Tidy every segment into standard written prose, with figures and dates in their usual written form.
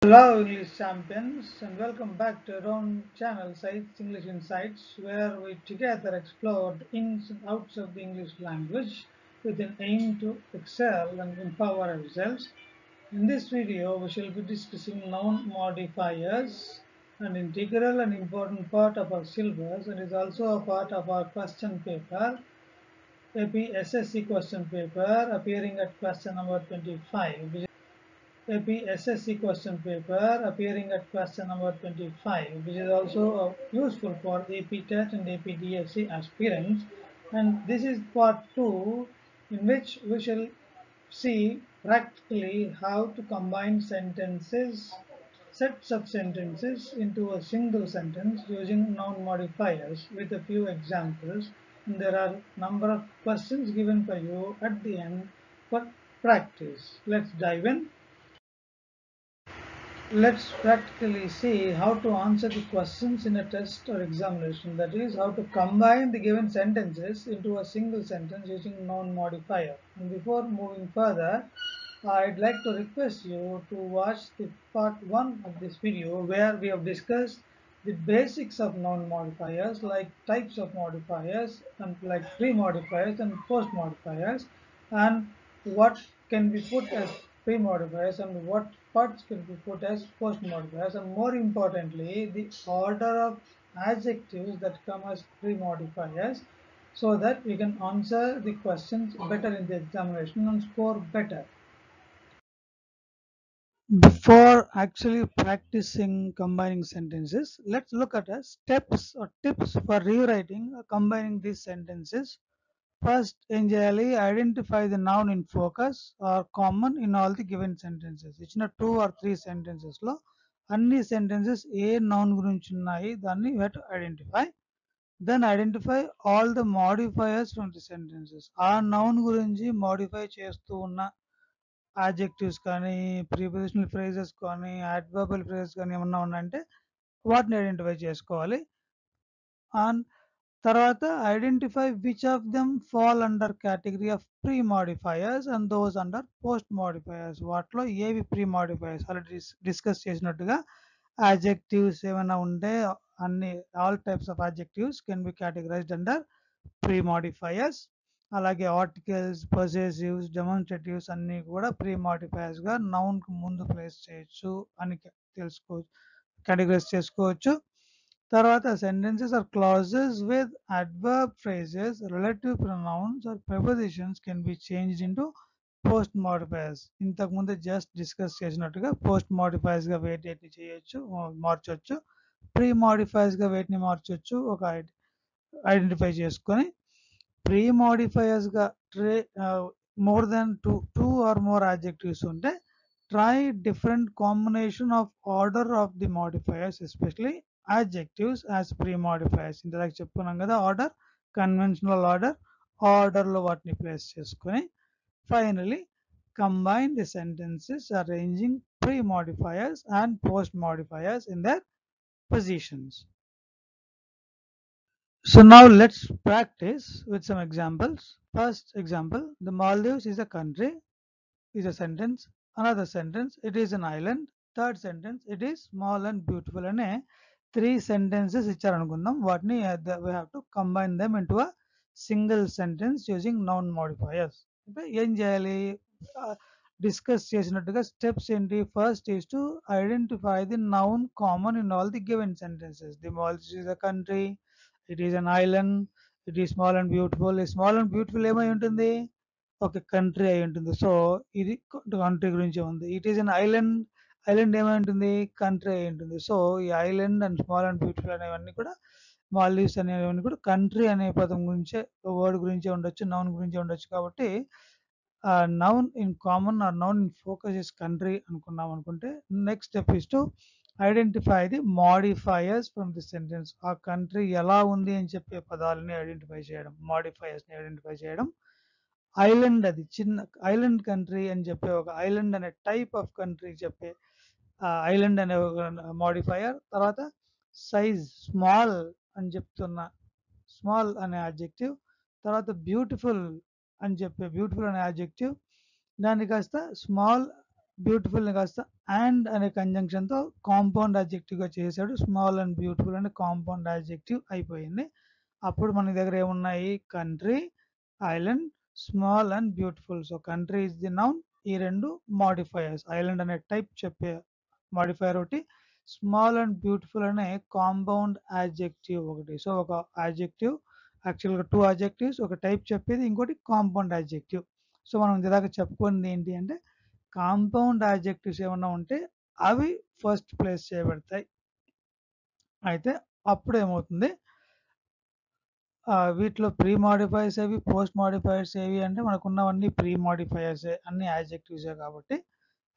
Hello, English champions, and welcome back to our own channel, Sites English Insights, where we together explore the ins and outs of the English language with an aim to excel and empower ourselves. In this video, we shall be discussing noun modifiers, an integral and important part of our syllabus, and is also a part of our question paper, AP SSC question paper, appearing at question number 25. AP SSC question paper appearing at question number 25, which is also useful for AP TET and AP DSC aspirants. And this is part 2, in which we shall see practically how to combine sentences, sets of sentences into a single sentence using noun modifiers with a few examples. And there are a number of questions given for you at the end for practice. Let's dive in. Let's practically see how to answer the questions in a test or examination. That is, how to combine the given sentences into a single sentence using noun modifier. And before moving further, I'd like to request you to watch the part 1 of this video, where we have discussed the basics of noun modifiers, like types of modifiers and like pre-modifiers and post-modifiers, and what can be put as pre-modifiers and what parts can be put as post-modifiers, and more importantly, the order of adjectives that come as pre-modifiers, so that we can answer the questions better in the examination and score better. Before actually practicing combining sentences, let's look at steps or tips for rewriting or combining these sentences. First, ఏం చేయాలి? Identify the noun in focus or common in all the given sentences. ఇచ్చిన 2 or 3 sentences లో అన్ని sentences ఏ noun గురించి ఉన్నాయి దాన్ని you have to identify. Then identify all the modifiers from the sentences. ఆ noun గురించి modify చేస్తూ ఉన్న adjectives కానీ, prepositional phrases కానీ, adverbial phrases కానీ ఏమన్నా ఉన్నాయంటే వాటిని ఐడెంటిఫై చేసుకోవాలి. అండ్ తర్వాత identify which of them fall under category of pre modifiers and those under post modifiers. వాటిలో ఏవి ప్రీ మాడిఫైయర్స్ ఆల్రెడీ డిస్కస్ చేసినట్టుగా adjectives ఏమైనా ఉంటే అన్ని all types of adjectives can be categorised under pre modifiers. అలాగే articles, పొసెసివ్స్, డెమాన్స్ట్రేటివ్స్ అన్నీ కూడా pre మాడిఫైయర్స్గా నౌన్కి ముందు ప్లేస్ చేయొచ్చు అని తెలుసుకోవచ్చు, కేటగరైజ్ చేసుకోవచ్చు. తర్వాత sentences or clauses with adverb phrases, relative pronouns or prepositions can be changed into post modifiers. ఇంతకుముందు జస్ట్ డిస్కస్ చేసినట్టుగా పోస్ట్ మోడిఫైయర్స్గా వేటిని చేయొచ్చు, మార్చొచ్చు. ప్రీ మోడిఫైయర్స్గా వేటిని మార్చొచ్చు ఒక ఐడెంటిఫై చేసుకొని, ప్రీ మోడిఫైయర్స్గా more than two or more adjectives ఉంటే try different combination of order of the modifiers, especially adjectives as pre-modifiers. ఇంతదాకా చెప్పుకున్నాం కదా, ఆర్డర్, కన్వెన్షనల్ ఆర్డర్లో వాటిని ప్లేస్ చేసుకొని finally combine the sentences arranging pre-modifiers and post-modifiers in their positions. So now let's practice with some examples. First example, the Maldives is a country, is a sentence. Another sentence, it is an island. Third sentence, it is small and beautiful. అనే 3 sentences ఇచ్చారనుకుందాం. వాటిని we have to combine them into a single sentence using noun modifiers. అంటే ఏం చేయాలి? Discuss చేసినట్టుగా steps ఏంటి? First is to identify the noun common in all the given sentences. The Maldives is a country, it is an island, it is small and beautiful. Small and beautiful ఏమై ఉంటుంది? ఒక country అయి ఉంటుంది. So ఇది country గురించి ఉంది. It is an island, island ఏమై ఉంటుంది? కంట్రీ అయి ఉంటుంది. సో ఈ island and small and beautiful అనేవన్నీ కూడా, మాల్దీవ్స్ అనేవన్నీ కూడా కంట్రీ అనే పదం గురించే, వర్డ్ గురించే ఉండొచ్చు, నౌన్ గురించే ఉండొచ్చు. కాబట్టి noun in common are noun in focus is country అనుకున్నాం అనుకుంటే, next step is to identify the modifiers from the sentence. ఆ కంట్రీ ఎలా ఉంది అని చెప్పే పదాలని ఐడెంటిఫై చేయడం, మాడిఫైయర్స్ని ఐడెంటిఫై చేయడం. ఐలాండ్, అది చిన్న ఐలాండ్ కంట్రీ అని చెప్పే ఒక ఐలాండ్ అనే టైప్ ఆఫ్ కంట్రీ చెప్పే ఐలాండ్ అనే ఒక మాడిఫైయర్. తర్వాత సైజ్, స్మాల్ అని చెప్తున్న స్మాల్ అనే ఆబ్జెక్టివ్. తర్వాత బ్యూటిఫుల్ అని చెప్పే బ్యూటిఫుల్ అనే ఆబ్జెక్టివ్, దాన్ని కాస్త స్మాల్ బ్యూటిఫుల్ ని కాస్త అండ్ అనే కంజంక్షన్ తో కాంపౌండ్ అడ్జెక్టివ్ గా చేశాడు. స్మాల్ అండ్ బ్యూటిఫుల్ అనే కాంపౌండ్ అడ్జెక్టివ్ అయిపోయింది. అప్పుడు మన దగ్గర ఏమున్నాయి? Country, island, small and beautiful. So country is the noun. ఈ రెండు మాడిఫైయర్స్. ఐలాండ్ అనే టైప్ చెప్పే మాడిఫైయర్ ఒకటి, స్మాల్ అండ్ బ్యూటిఫుల్ అనే కాంపౌండ్ యాడ్జెక్టివ్ ఒకటి. సో ఒక యాడ్జెక్టివ్, యాక్చువల్గా టూ యాడ్జెక్టివ్స్, ఒక టైప్ చెప్పేది, ఇంకోటి కాంపౌండ్ యాడ్జెక్టివ్. సో మనం ఇందాక చెప్పుకుంది ఏంటి అంటే కాంపౌండ్ యాడ్జెక్టివ్స్ ఏమన్నా ఉంటే అవి ఫస్ట్ ప్లేస్ చేయబడతాయి. అయితే అప్పుడు ఏమవుతుంది, వీటిలో ప్రీ మాడిఫైర్స్ ఏవి, పోస్ట్ మాడిఫైర్స్ ఏవి అంటే మనకున్నవన్నీ ప్రీ మాడిఫైయర్సే, అన్ని యాడ్జెక్టివ్సే కాబట్టి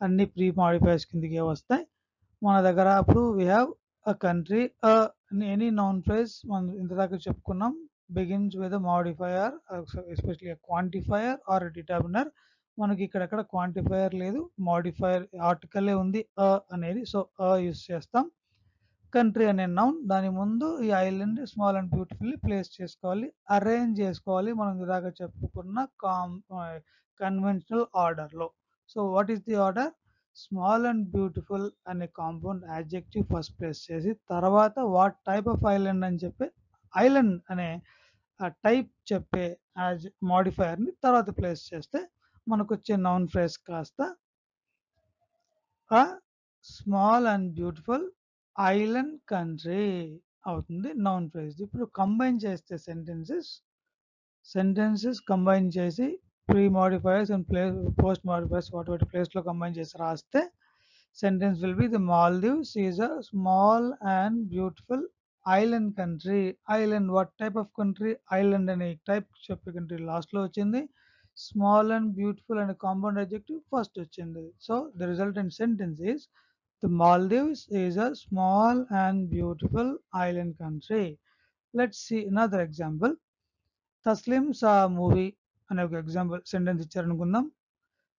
అన్ని ప్రీ మాడిఫైర్స్ కిందకే వస్తాయి మన దగ్గర. అప్పుడు we have a country, any noun phrase మనం ఇంతదాకా చెప్పుకున్నాం, begins with modifier, especially quantifier or determiner. మనకి ఇక్కడెక్కడ క్వాంటిఫైయర్ లేదు, మాడిఫైయర్ ఆర్టికలే ఉంది అనేది. సో యూస్ చేస్తాం. కంట్రీ అనే నౌన్, దాని ముందు ఈ island, small and beautifully place చేసుకోవాలి, అరేంజ్ చేసుకోవాలి మనం ఇలాగా చెప్పుకున్న కన్వెన్షనల్ ఆర్డర్లో. So what is the order? Small and beautiful అనే కాంపౌండ్ యాడ్జెక్టివ్ ఫస్ట్ ప్లేస్ చేసి, తర్వాత వాట్ టైప్ ఆఫ్ ఐలాండ్ అని చెప్పి ఐలాండ్ అనే టైప్ చెప్పే మాడిఫైయర్ని తర్వాత ప్లేస్ చేస్తే మనకు వచ్చే నౌన్ ఫ్రేజ్ కాస్త a small and beautiful island country అవుతుంది నౌన్ ఫ్రేజ్. ఇప్పుడు కంబైన్ చేస్తే సెంటెన్సెస్ కంబైన్ చేసి pre modifiers and post modifiers వాటి ప్లేస్లో కంబైన్ చేసి రాస్తే sentence will be the Maldives is a small and beautiful island country. Island what type of country? Island అనే type చెప్పే కంట్రీ లాస్ట్లో వచ్చింది. స్మాల్ అండ్ బ్యూటిఫుల్ అనే కాంపౌండ్ అడ్జెక్టివ్ ఫస్ట్ వచ్చింది. So the resultant sentence is the Maldives is a small and beautiful island country. Let's see another example. Taslim saw movie అనే ఒక example sentence ఇచ్చారనుకుందాం.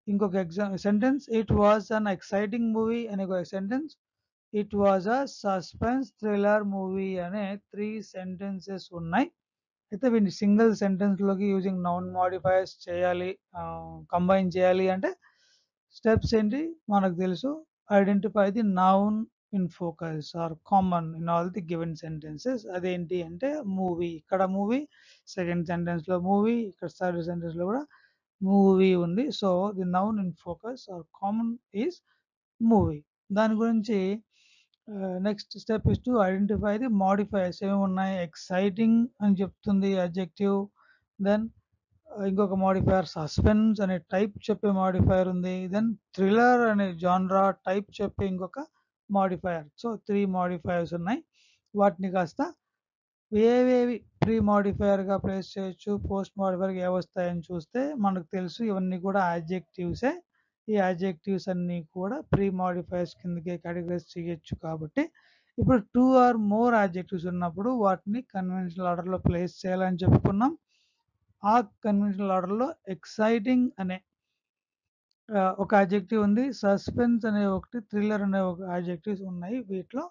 ఇంకొక sentence, it was an exciting movie అనే ఒక sentence, it was a suspense thriller movie అనే 3 sentences ఉన్నాయి. అయితే వీటిని సింగిల్ సెంటెన్స్లోకి యూజింగ్ నౌన్ మాడిఫైయర్స్ చేయాలి, కంబైన్ చేయాలి అంటే స్టెప్స్ ఏంటి మనకు తెలుసు. Identify the noun in focus or common in all the given sentences. అదేంటి అంటే మూవీ, ఇక్కడ మూవీ, సెకండ్ సెంటెన్స్లో మూవీ, ఇక్కడ థర్డ్ సెంటెన్స్లో కూడా మూవీ ఉంది. So the noun in focus or common is movie. దాని గురించి next step is to identify the modifiers. ఏమేమి ఉన్నాయి? ఎక్సైటింగ్ అని చెప్తుంది అడ్జెక్టివ్. దెన్ ఇంకొక మాడిఫైయర్ సస్పెన్స్ అనే టైప్ చెప్పే మాడిఫైయర్ ఉంది. దెన్ థ్రిల్లర్ అనే జాన్రా టైప్ చెప్పే ఇంకొక మాడిఫైయర్. సో 3 మాడిఫైయర్స్ ఉన్నాయి. వాటిని కాస్త ఏవేవి ప్రీ మాడిఫైయర్గా ప్లేస్ చేయొచ్చు, పోస్ట్ మాడిఫైయర్గా ఏ వస్తాయని చూస్తే మనకు తెలుసు ఇవన్నీ కూడా యాడ్జెక్టివ్సే. ఈ యాడ్జెక్టివ్స్ అన్నీ కూడా ప్రీ మాడిఫైయర్స్ కిందకే కేటగరైజ్ చేయొచ్చు. కాబట్టి ఇప్పుడు 2 ఆర్ మోర్ యాడ్జెక్టివ్స్ ఉన్నప్పుడు వాటిని కన్వెన్షనల్ ఆర్డర్లో ప్లేస్ చేయాలని చెప్పుకున్నాం. ఆ కన్వెన్షనల్ ఆర్డర్లో ఎక్సైటింగ్ అనే ఒక యాడ్జెక్టివ్ ఉంది, సస్పెన్స్ అనే ఒకటి, థ్రిల్లర్ అనే ఒక యాడ్జెక్టివ్స్ ఉన్నాయి. వీటిలో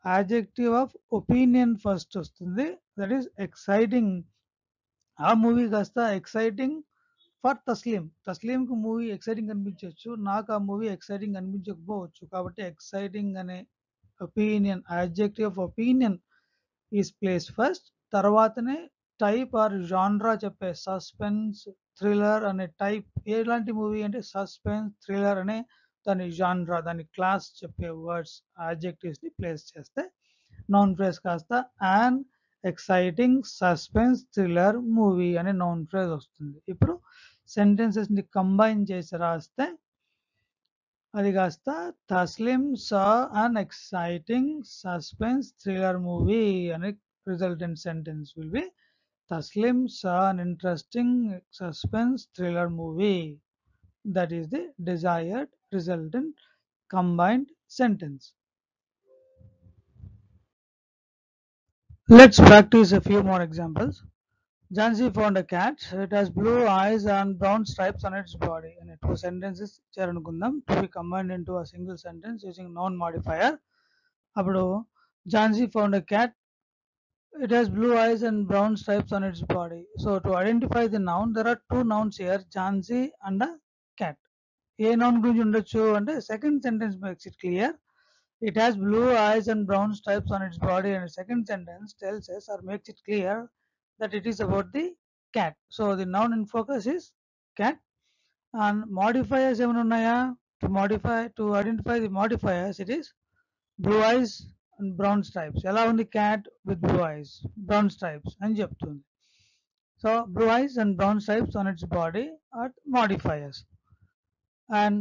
యాడ్జెక్టివ్ ఆఫ్ ఒపీనియన్ ఫస్ట్ వస్తుంది, దట్ ఈస్ ఎక్సైటింగ్. ఆ మూవీ కాస్త ఎక్సైటింగ్ ఫర్ తస్లీంకి మూవీ ఎక్సైటింగ్ అనిపించవచ్చు, నాకు ఆ మూవీ ఎక్సైటింగ్ అనిపించకపోవచ్చు. కాబట్టి ఎక్సైటింగ్ అనే opinion, adjective of opinion is place first. తర్వాతనే టైప్ ఆర్ జాన్రా చెప్పే సస్పెన్స్, థ్రిల్లర్ అనే టైప్. ఎలాంటి మూవీ అంటే సస్పెన్స్, థ్రిల్లర్ అనే దాని జాన్రా, దాని క్లాస్ చెప్పే వర్డ్స్ యాడ్జెక్టివ్స్ని ప్లేస్ చేస్తే నౌన్ ఫ్రేజ్ కాస్త an exciting suspense thriller movie అనే నౌన్ ఫ్రేజ్ వస్తుంది. ఇప్పుడు సెంటెన్సెస్ని కంబైన్ చేసి రాస్తే అది కాస్త Taslim saw an exciting suspense thriller movie అనే resultant sentence will be Taslim saw an interesting suspense thriller movie. That is the desired resultant combined sentence. Let's practice a few more examples. Jansi found a cat. It has blue eyes and brown stripes on its body. And two sentences చేరనుకుందాం to be combined into a single sentence using noun modifier. అప్పుడు Jansi found a cat. It has blue eyes and brown stripes on its body. So to identify the noun, there are two nouns here, Jansi and a cat. A noun గురించి ఉండొచ్చు అంటే second sentence makes it clear. It has blue eyes and brown stripes on its body, and the second sentence tells us or makes it clear that it is about the cat. So the noun in focus is cat. And modifiers ఏమైనా ఉన్నాయా? To identify the modifiers, it is blue eyes and brown stripes. ఎలా ఉంది cat with blue eyes, brown stripes అని చెప్తుంది. So blue eyes and brown stripes on its body are modifiers. And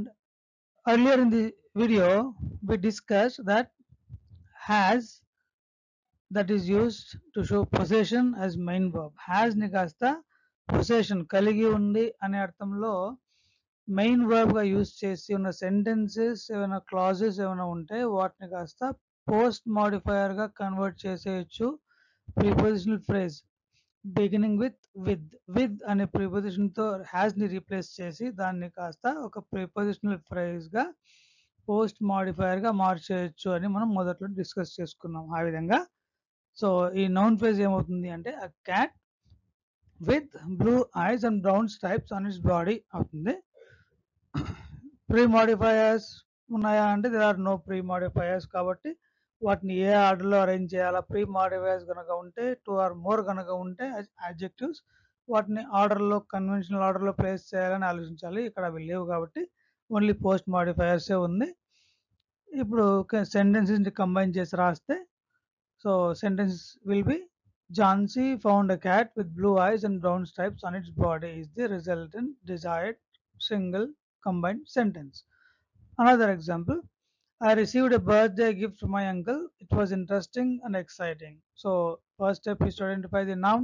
earlier in the video we discussed that has that is used to show possession as main verb. Has ని కాస్త possession కలిగి ఉంది అనే అర్థంలో main verb గా use చేసి ఉన్న sentences ఏమైనా క్లాజెస్ ఏమైనా ఉంటే వాటిని కాస్త పోస్ట్ మాడిఫైయర్ గా కన్వర్ట్ చేసేయచ్చు ప్రిపోజిషనల్ ఫ్రేజ్ బిగినింగ్ విత్ అనే ప్రిపోజిషన్ తో హ్యాస్ ని రీప్లేస్ చేసి దాన్ని కాస్త ఒక ప్రిపోజిషనల్ ఫ్రేజ్ గా పోస్ట్ మాడిఫైయర్ గా మార్చేయచ్చు అని మనం మొదట్లో డిస్కస్ చేసుకున్నాం. ఆ విధంగా సో ఈ నౌన్ ఫ్రేజ్ ఏమవుతుంది అంటే a cat with blue eyes and brown stripes on its body అవుతుంది. ప్రీ మాడిఫైయర్స్ ఉన్నాయా అంటే there are no pre modifiers కాబట్టి వాటిని ఏ ఆర్డర్లో అరేంజ్ చేయాలా? ప్రీ మాడిఫైయర్స్ కనుక ఉంటే 2 or more కనుక ఉంటే అడ్జెక్టివ్స్ వాటిని ఆర్డర్లో కన్వెన్షనల్ ఆర్డర్లో ప్లేస్ చేయాలని ఆలోచించాలి. ఇక్కడ అవి లేవు కాబట్టి ఓన్లీ పోస్ట్ మాడిఫైయర్సే ఉంది. ఇప్పుడు సెంటెన్సెస్ని కంబైన్ చేసి రాస్తే so sentence will B Jhansi found a cat with blue eyes and brown stripes on its body is the resultant desired single combined sentence. Another example, I received a birthday gift from my uncle. It was interesting and exciting. So first step is to identify the noun.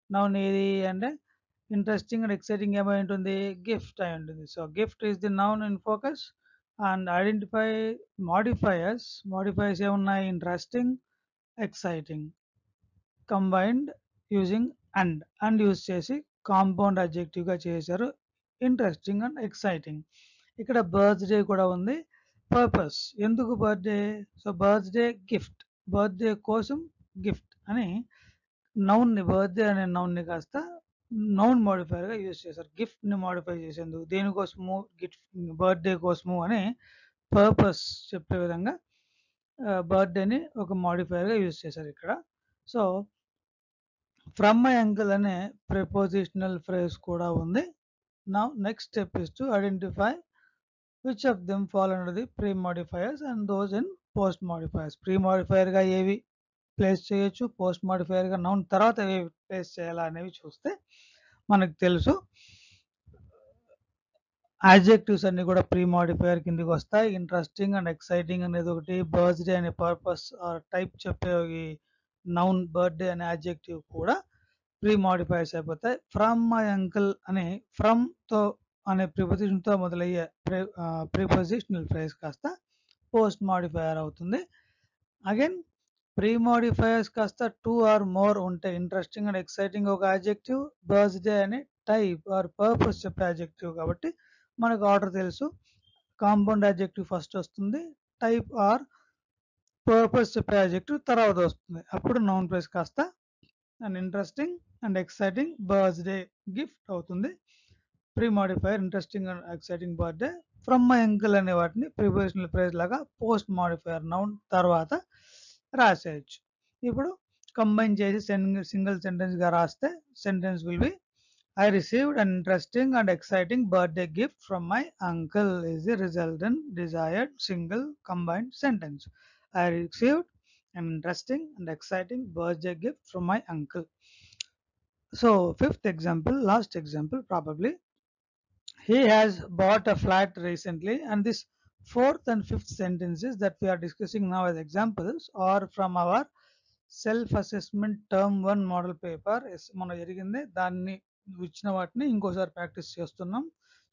Noun ఏది అంటే interesting and exciting ఏమై ఉంటుంది? Gift అయి ఉంటుంది. So gift is the noun in focus. And identify modifiers ఏమున్నాయి? Interesting, exciting combined using and use చేసి compound adjective గా చేశారు. Interesting and exciting. ఇక్కడ బర్త్డే కూడా ఉంది. పర్పస్ ఎందుకు birthday? So birthday gift, birthday కోసం గిఫ్ట్ అని నౌన్ ని బర్త్డే అనే నౌన్ ని కాస్త నౌన్ మోడిఫైర్ గా యూజ్ చేశారు. గిఫ్ట్ ని మోడిఫై చేసేందుకు దేనికోసము? గిఫ్ట్ బర్త్డే కోసము అని పర్పస్ చెప్పే విధంగా బర్త్డేని ఒక మోడిఫైర్ గా యూజ్ చేశారు ఇక్కడ. సో ఫ్రమ్ మై అంకుల్ అనే ప్రిపోజిషనల్ ఫ్రేజ్ కూడా ఉంది. Now next step is to identify which of them fall under the pre modifiers and those in post modifiers. Pre modifier గా ఏవి ప్లేస్ చేయొచ్చు, పోస్ట్ మాడిఫైయర్ గా noun తర్వాత ఏవి place చేయాలా అనేవి చూస్తే మనకు తెలుసు. యాడ్జెక్టివ్స్ అన్ని కూడా ప్రీ మాడిఫైయర్ కిందకి వస్తాయి. ఇంట్రెస్టింగ్ అండ్ ఎక్సైటింగ్ అనేది ఒకటి, బర్త్డే అనే పర్పస్ టైప్ చెప్పే నౌన్ బర్త్డే అనే యాడ్జెక్టివ్ కూడా ప్రీ మాడిఫైర్స్ అయిపోతాయి. ఫ్రమ్ మై అంకుల్ అనే ఫ్రమ్ తో అనే ప్రిపోజిషన్ తో మొదలయ్యే ప్రిపోజిషనల్ ఫ్రేజ్ కాస్త పోస్ట్ మాడిఫైయర్ అవుతుంది. అగైన్ ప్రీ మాడిఫైయర్స్ కాస్త 2 or more ఉంటే ఇంట్రెస్టింగ్ అండ్ ఎక్సైటింగ్ ఒక యాడ్జెక్టివ్, బర్త్డే అనే టైప్ ఆర్ పర్పస్ చెప్పే యాడ్జెక్టివ్ కాబట్టి మనకు ఆర్డర్ తెలుసు. కాంపౌండ్ యాడ్జెక్టివ్ ఫస్ట్ వస్తుంది, టైప్ ఆర్ పర్పస్ చెప్పే యాడ్జెక్టివ్ తర్వాత వస్తుంది. అప్పుడు నౌన్ ఫ్రేజ్ కాస్త and interesting and exciting birthday gift అవుతుంది. Pre modifier interesting and exciting birthday. From my uncle అనే వాటిని ప్రిపోజిషనల్ ఫ్రేజ్ లాగా పోస్ట్ మాడిఫైయర్ నౌన్ తర్వాత రాసేయచ్చు. ఇప్పుడు కంబైన్ చేసి సింగిల్ సెంటెన్స్ గా రాస్తే sentence will be I received an interesting and exciting birthday gift from my uncle is the resultant desired single combined sentence. I received an interesting and exciting birthday gift from my uncle. So fifth example, last example probably. He has bought a flat recently, and this fourth and fifth sentences that we are discussing now as examples are from our self-assessment term 1 model paper. మన జరిగింది దాన్ని ఇచ్చిన వాటిని ఇంకోసారి practice చేస్తున్నాం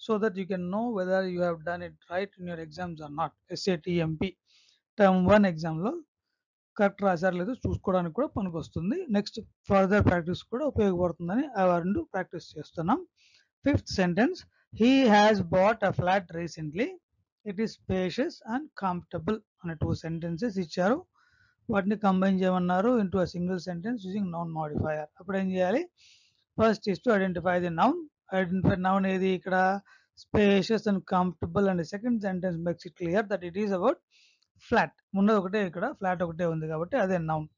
so that you can know whether you have done it right in your exams or not. SATMP term 1 ఎగ్జామ్లో correct రాశారు లేదు చూసుకోవడానికి కూడా పనికి వస్తుంది. నెక్స్ట్ ఫర్దర్ ప్రాక్టీస్ కూడా ఉపయోగపడుతుందని ఆ రెండు ప్రాక్టీస్ చేస్తున్నాం. Fifth sentence, he has bought a flat recently, it is spacious and comfortable అనే 2 సెంటెన్సెస్ ఇచ్చారు. వాటిని కంబైన్ చేయమన్నారు into a single sentence using noun modifier. అప్పుడు ఏం చేయాలి? First is to identify the noun. Identify noun ఏది? ఇక్కడ spacious and comfortable, and the second sentence makes it clear that it is about flat. ఉన్నది ఒకటే ఇక్కడ flat ఒకటే ఉంది కాబట్టి అదే noun.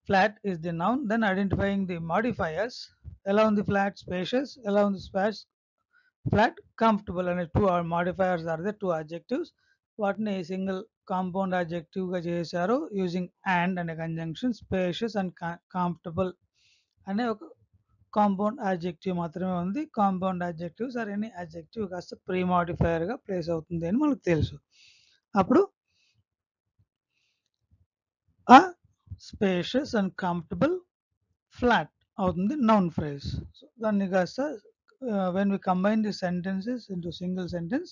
Flat is the noun. Then identifying the modifiers. ఎలా ఉంది ఫ్లాట్, స్పేషియస్. ఎలా ఉంది ఫ్లాట్, కంఫర్టబుల్ అనే two modifiers are the two adjectives. వాటిని సింగిల్ కాంపౌండ్ adjective గా చేశారు యూజింగ్ అండ్ అనే కంజంక్షన్. స్పేషియస్ అండ్ కంఫర్టబుల్ అనే ఒక కాంపౌండ్ adjective మాత్రమే ఉంది. Compound adjectives or any adjective కాస్త ప్రీ మాడిఫైయర్ గా ప్లేస్ అవుతుంది అని మనకు తెలుసు. అప్పుడు ఆ స్పేషియస్ అండ్ కంఫర్టబుల్ ఫ్లాట్ అవుతుంది నౌన్ ఫ్రేజ్. సో దాన్ని కాస్త when we combine the sentences into single sentence,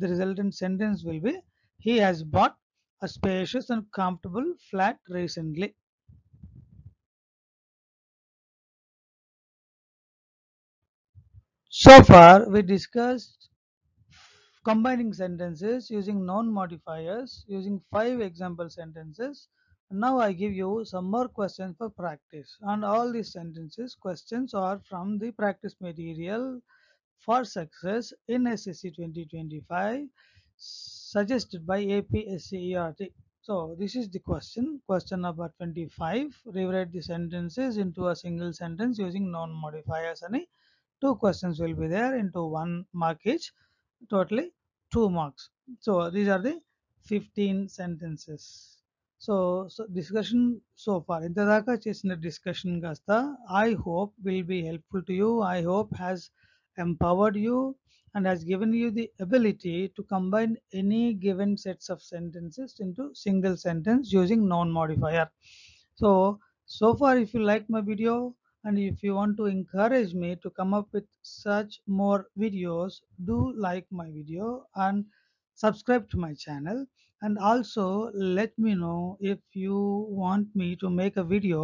the resultant sentence will be he has bought a spacious and comfortable flat recently. So far we discussed combining sentences using noun modifiers using 5 example sentences. Now I give you some more questions for practice, and all these sentences questions are from the practice material for success in SSC 2025 suggested by APSCERT. So this is the question number 25. Rewrite the sentences into a single sentence using noun modifiers. And two questions will be there into 1 mark each, totally 2 marks. So these are the 15 sentences. So discussion so far ఇంతదాకా చేసిన discussion కాస్త I hope will be helpful to you. I hope has empowered you and has given you the ability to combine any given sets of sentences into single sentence using noun modifier. So far, if you like my video and if you want to encourage me to come up with such more videos, do like my video and subscribe to my channel. And also let me know if you want me to make a video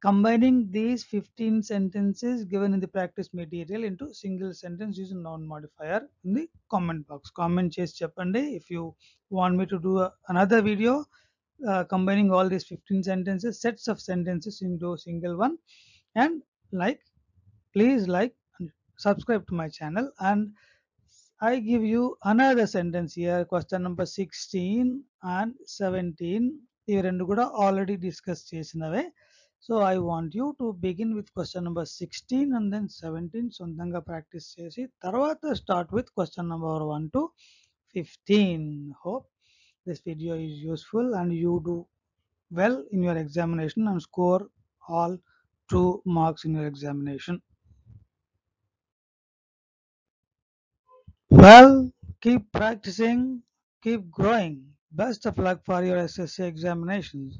combining these 15 sentences given in the practice material into single sentence using noun modifier in the comment box. Comment chase cheppandi if you want me to do another video combining all these 15 sentences, sets of sentences into a single one. And like, please like and subscribe to my channel. And I give you another sentence here, question number 16 and 17. ఇవి రెండు కూడా already discuss చేసినవే. So I want you to begin with question number 16 and then 17 సొంతంగా practice చేసి తర్వాత start with question number 1 to 15. Hope this video is useful and you do well in your examination and score all 2 marks in your examination. Well, keep practicing, keep growing. Best of luck for your SSC examinations.